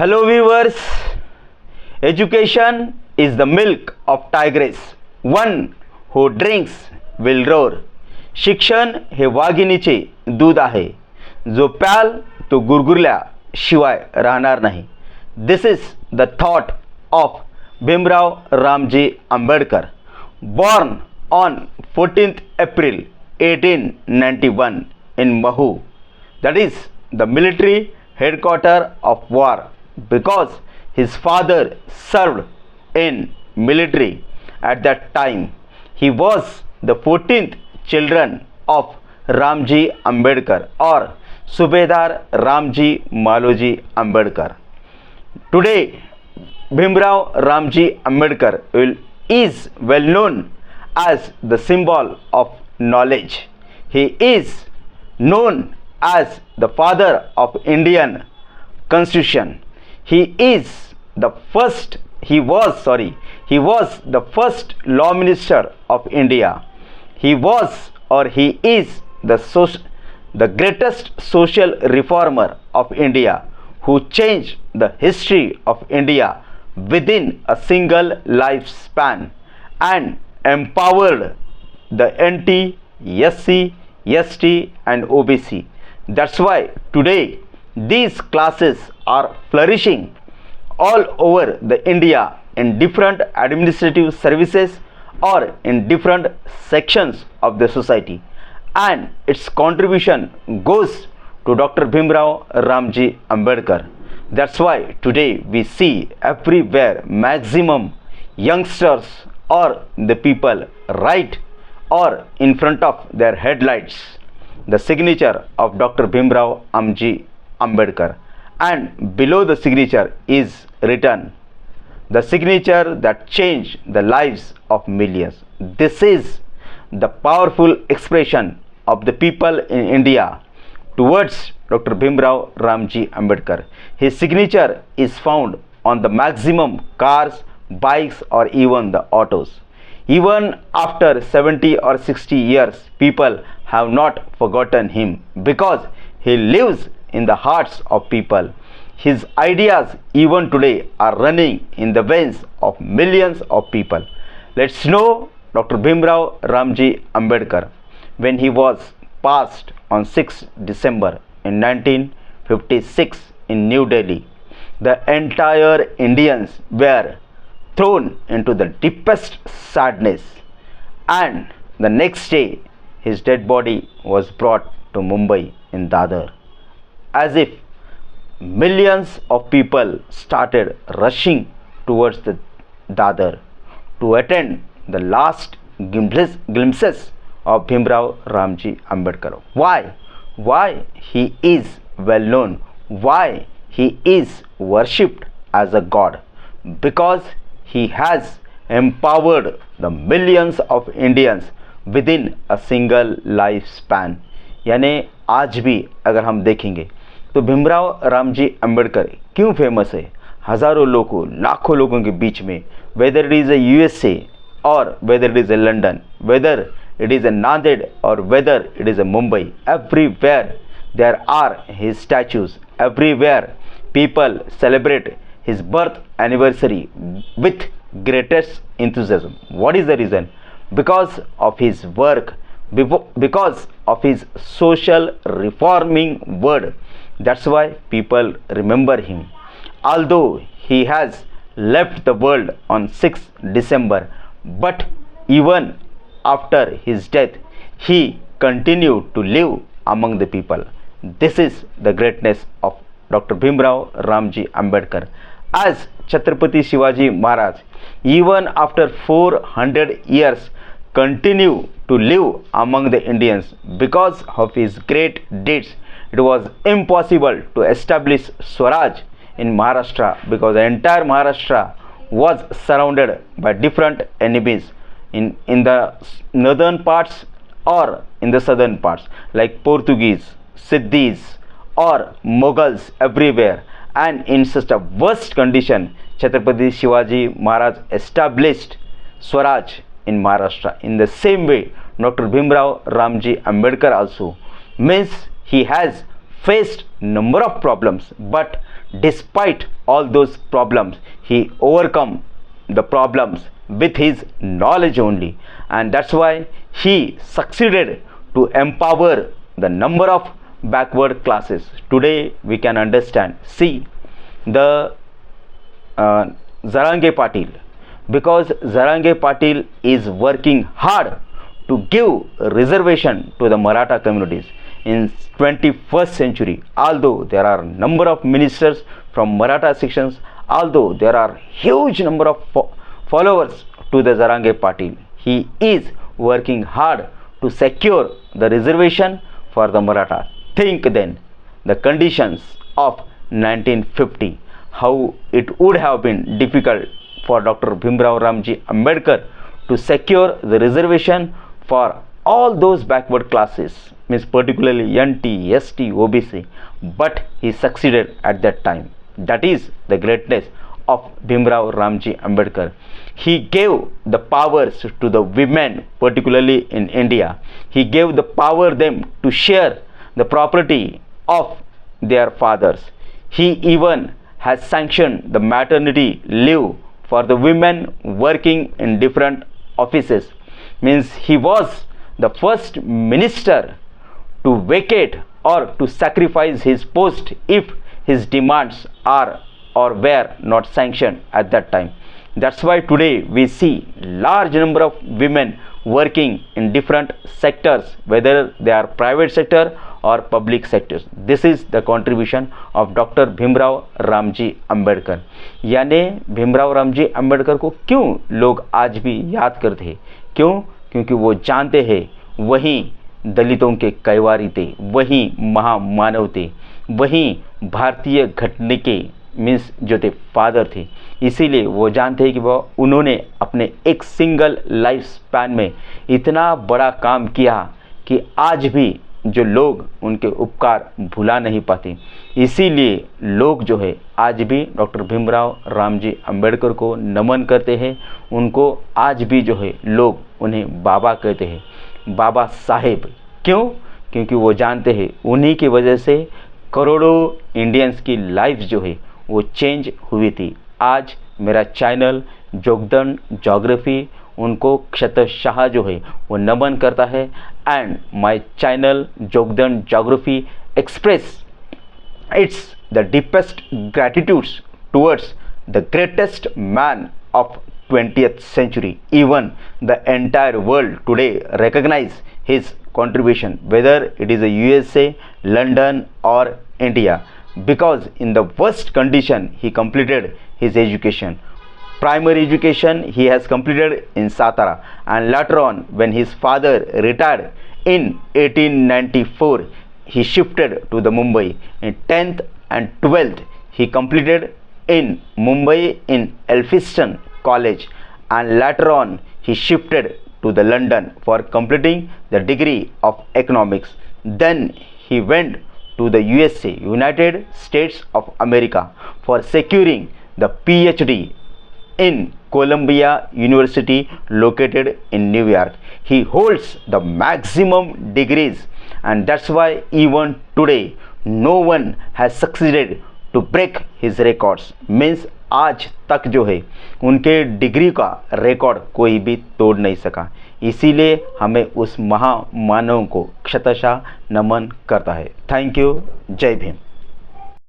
Hello viewers, education is the milk of tigress. One who drinks will roar. शिक्षण हे वाघिणीचे दूध आहे. जो प्याल तो गुरगुरल्याशिवाय राहणार नाही. This is the thought of Bhimrao Ramji Ambedkar, born on 14th April 1891 in Mahu, that is the military headquarters of war, because his father served in military at that time. He was the 14th children of Ramji Ambedkar or Subedar Ramji Maloji Ambedkar. Today Bhimrao Ramji Ambedkar is well known as the symbol of knowledge. He is known as the father of Indian Constitution. He was the first law minister of India. He is the greatest social reformer of India, who changed the history of India within a single lifespan and empowered the NT, SC, ST and OBC. That's why today these classes are flourishing all over the India in different administrative services or in different sections of the society, and its contribution goes to Dr. Bhimrao Ramji Ambedkar. That's why today we see everywhere maximum youngsters or the people write or in front of their headlights the signature of Dr. Bhimrao Ramji Ambedkar, and below the signature is written the signature that changed the lives of millions. This is the powerful expression of the people in India towards Dr. Bhimrao Ramji Ambedkar. His signature is found on the maximum cars, bikes or even the autos. Even after 70 or 60 years, people have not forgotten him because he lives in the hearts of people. His ideas even today are running in the veins of millions of people. Let's know Dr. Bhimrao Ramji Ambedkar. When he was passed on 6 December in 1956 in New Delhi, the entire Indians were thrown into the deepest sadness, and the next day his dead body was brought to Mumbai in Dadar. As if millions of people started rushing towards the Dadar to attend the last glimpses of Bhimrao Ramji Ambedkar. Why he is well known? Why he is worshipped as a god? Because he has empowered the millions of Indians within a single lifespan. यानी आज भी अगर हम देखेंगे तो भीमराव रामजी अंबेडकर क्यों famous है हज़ारों लोगों लाखों लोगों के बीच में, whether it is a USA और whether it is a London, whether it is a Nanded or whether it is a Mumbai, everywhere there are his statues. Everywhere people celebrate his birth anniversary with greatest enthusiasm. What is the reason? Because of his work, because of his social reforming word. That's why people remember him. Although he has left the world on 6th December, but even after his death, he continued to live among the people. This is the greatness of Dr. Bhimrao Ramji Ambedkar. As Chhatrapati Shivaji Maharaj, even after 400 years, continue to live among the Indians because of his great deeds. It was impossible to establish Swaraj in Maharashtra because the entire Maharashtra was surrounded by different enemies in the northern parts or in the southern parts, like Portuguese, Siddhis or Mughals everywhere, and in such a worst condition Chhatrapati Shivaji Maharaj established Swaraj in Maharashtra. In the same way Dr. Bhimrao Ramji Ambedkar also, means he has faced number of problems, but despite all those problems, he overcome the problems with his knowledge only, and that's why he succeeded to empower the number of backward classes. Today we can understand. See, the Zarange Patil, because Zarange Patil is working hard to give reservation to the Maratha communities in 21st century. Although there are number of ministers from Maratha sections, although there are huge number of followers to the Zarange Patil, he is working hard to secure the reservation for the Maratha. Think then the conditions of 1950, how it would have been difficult for Dr. Bhimrao Ramji Ambedkar to secure the reservation for all those backward classes, means particularly NT, ST, OBC, but he succeeded at that time. That is the greatness of Bhimrao Ramji Ambedkar. He gave the powers to the women, particularly in India. He gave the power them to share the property of their fathers. He even has sanctioned the maternity leave for the women working in different offices. Means he was the first minister to vacate or to sacrifice his post if his demands are or were not sanctioned at that time. That's why today we see large number of women working in different sectors, whether they are private sector or public sectors. This is the contribution of doctor Bhimrao Ramji Ambedkar. यानी भीमराव रामजी अंबेडकर को क्यों लोग आज भी याद करते हैं? क्यों? क्योंकि वो जानते हैं वही दलितों के कैवारी थे, वही महामानव थे, वही भारतीय घटने के मीन्स जो थे फादर थे. इसीलिए वो जानते हैं कि वह उन्होंने अपने एक सिंगल लाइफ स्पैन में इतना बड़ा काम किया कि आज भी जो लोग उनके उपकार भुला नहीं पाते. इसीलिए लोग जो है आज भी डॉक्टर भीमराव रामजी अंबेडकर को नमन करते हैं. उनको आज भी जो है लोग उन्हें बाबा कहते हैं, बाबा साहेब. क्यों? क्योंकि वो जानते हैं उन्हीं की वजह से करोड़ों इंडियंस की लाइफ जो है वो चेंज हुई थी. आज मेरा चैनल जोगदंड ज्योग्राफी उनको क्षतशाह जो है वो नमन करता है. And my channel Jogdand geography express its the deepest gratitudes towards the greatest man of 20th century. Even the entire world today recognize his contribution, whether it is a USA, London or India, because in the worst condition he completed his education. Primary education he has completed in Satara, and later on when his father retired in 1894 he shifted to the Mumbai. In 10th and 12th he completed in Mumbai in Elphinstone College, and later on he shifted to the London for completing the degree of economics. Then he went to the USA, United States of America, for securing the PhD in Columbia University located in New York. He holds the maximum degrees, and that's why even today no one has succeeded to break his records. Means आज तक जो है उनके degree का record कोई भी तोड़ नहीं सका. इसीलिए हमें उस महामानव को क्षतशः नमन करता है. Thank you. जय भीम.